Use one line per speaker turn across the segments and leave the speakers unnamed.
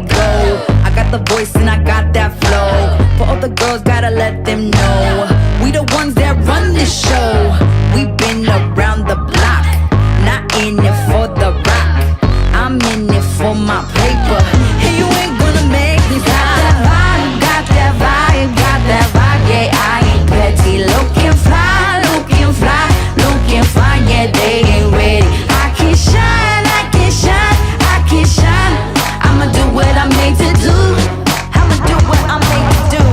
go. I got the voice and I got that flow. For all the girls, gotta let them know we the ones that run this show. We been around the block, not in it for the rock. I'm in it for my paper, and you ain't gonna make me stop. Got that vibe, got that vibe, yeah, I ain't petty. Looking fly, looking fly, looking fine, yeah, they ain't ready. I can shine, I can shine, I can shine. I'ma do what I'm made to do. I'ma do what I'm made to do.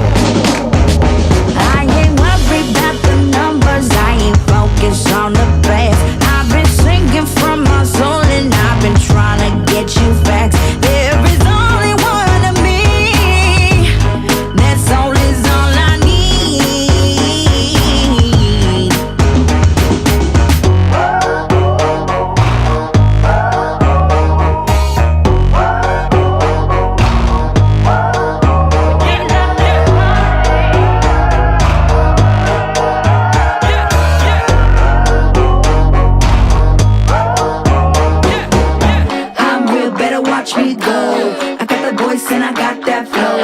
I ain't worried about the numbers, I ain't focused on the past. I've been singing from my soul and I've been trying to get you facts. There is only one of me, that's all is all I need. I'm real, better watch me go. I got the voice and I got that flow.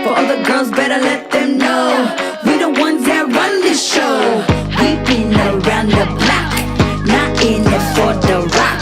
For all the girls, better let them know we the ones that run this show. We been around the block, not in it for the rock.